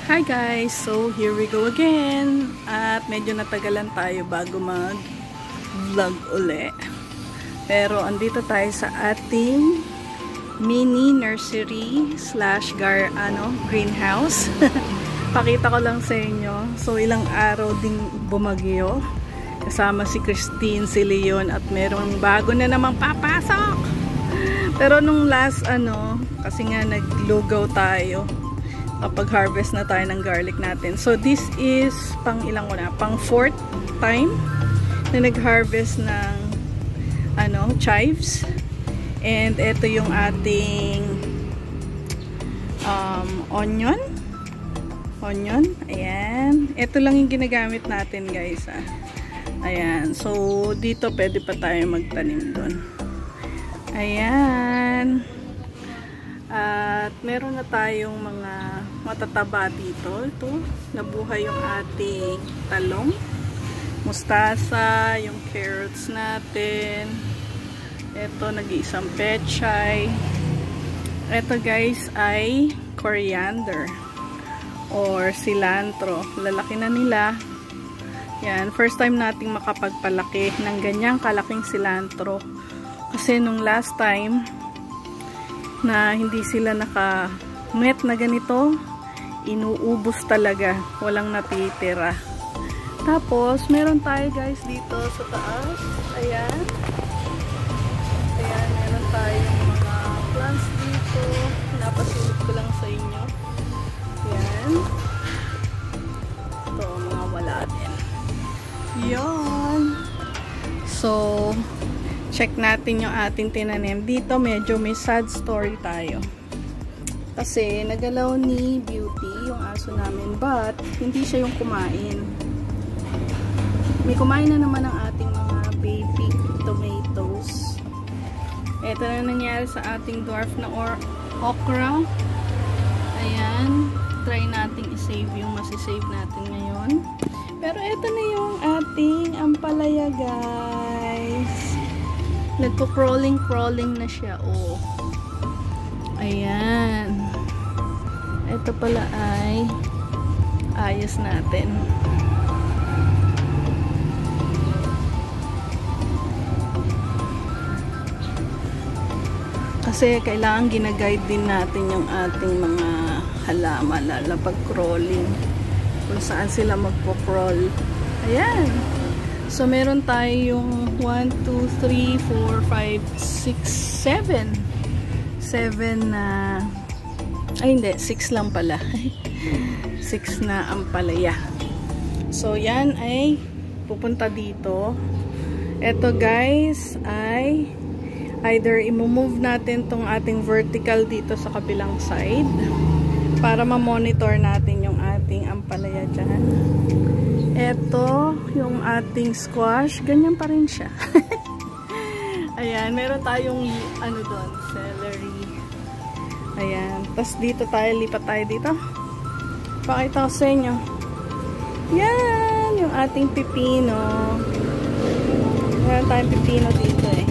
Hi guys! So, here we go again. At medyo natagalan tayo bago mag-vlog uli. Pero, andito tayo sa ating mini nursery slash greenhouse. Pakita ko lang sa inyo. So, ilang araw ding bumagyo. Kasama si Christine, si Leon, at merong bago na namang papasok. Pero nung last kasi nga naglugaw tayo kapag harvest na tayo ng garlic natin. So this is pang ilang ko na, pang 4th time na nag-harvest ng chives. And ito yung ating onion. Ayan. Ito lang yung ginagamit natin, guys. Ayan. So dito pwede pa tayo magtanim doon. Ayan. At meron na tayong mga matataba dito. Ito, nabuhay yung ating talong, mustasa, yung carrots natin. Ito, nag-iisang pechay. Ito guys ay coriander or cilantro. Lalaki na nila. Yan, first time nating makapagpalaki ng ganyang kalaking cilantro. Kasi nung last time na hindi sila naka-net na ganito, inuubos talaga, walang natitira. Tapos meron tayo guys dito sa taas. Ayan, meron tayong mga plants dito. Napasilip ko lang sa inyo. Ayan, ito mga wala din. Yan. So check natin yung ating tinanim. Dito medyo may sad story tayo. Kasi nagalaw ni Beauty, yung aso namin, but hindi siya yung kumain. May kumain na naman ang ating mga baby tomatoes. Ito na nangyari sa ating dwarf na okra. Ayan. Try nating isave yung masisave natin ngayon. Pero ito na yung ating ampalaya, guys. Nagko-crawling na siya, oh. Ayan. Ito pala ay ayos natin. Kasi kailangan gina-guide din natin yung ating mga halaman, lalo pag crawling. Kung saan sila magpo-crawl. Ayan. So, meron tayong 1, 2, 3, 4, 5, 6, 7. 7 na... ay, hindi. 6 lang pala. 6 na ampalaya. So, yan ay pupunta dito. Ito, guys, ay either i-move natin tong ating vertical dito sa kabilang side para ma-monitor natin yung ating ampalaya dyan. Ito, yung ating squash, ganyan pa rin siya. Ayan, meron tayong doon, celery. Ayan, tapos dito tayo, lipat tayo dito. Pakita ko sa inyo. Yan, yung ating pipino. Meron tayong pipino dito eh.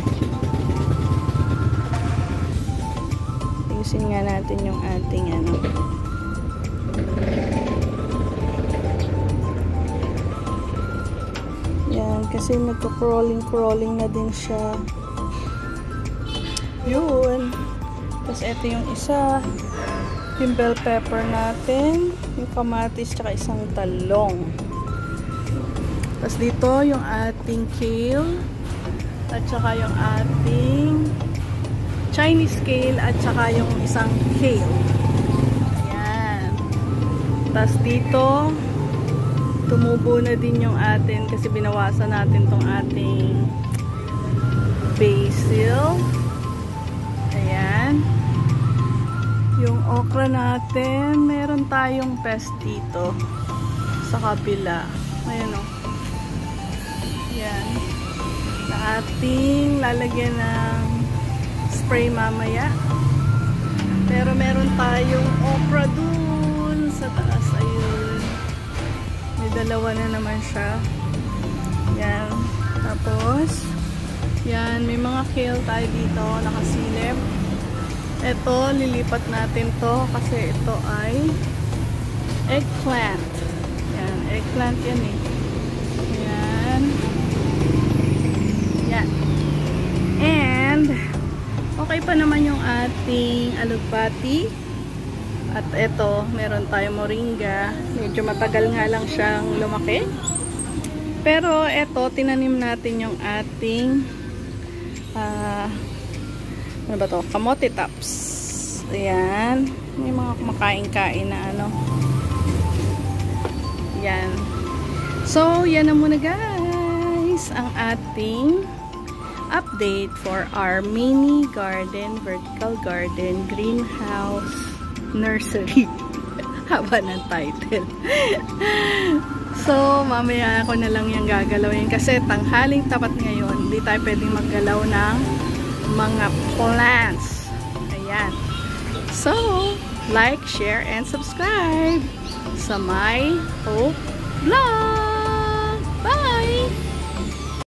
Tingnan nga natin yung ating Yan, kasi nagko-crawling na din siya. Yun. Tapos ito yung isa. Yung bell pepper natin. Yung kamatis, tsaka isang talong. Tapos dito yung ating kale. At tsaka yung ating Chinese kale. At tsaka yung isang kale. Ayan. Tapos dito tumubo na din yung atin kasi binawasan natin tong ating basil. Ayan. Yung okra natin, meron tayong pest dito sa kabila. Ayan o. Ayan. Na ating lalagyan ng spray mamaya. Pero meron tayong okra dun sa taas. Ayun. Dalawa na naman siya. Yan. Tapos, yan. May mga kale tayo dito. Nakasilip. Ito, lilipat natin to kasi ito ay Eggplant. Yan, eggplant yan eh. Yan. Yan. And, okay pa naman yung ating alugbati. At eto, meron tayong moringa. Medyo matagal nga lang siyang lumaki. Pero eto, tinanim natin yung ating ano ba to? Kamote tops. Ayan. May mga kumakain-kain na ano. Yan. So, yan na muna guys. Ang ating update for our mini garden, vertical garden, greenhouse, nursery. Haba ng title. So, mamaya ako na lang yung gagalawin kasi tanghaling tapat ngayon. Hindi tayo pwedeng maggalaw ng mga plants. Ayan. So, like, share, and subscribe sa My Hope Vlog.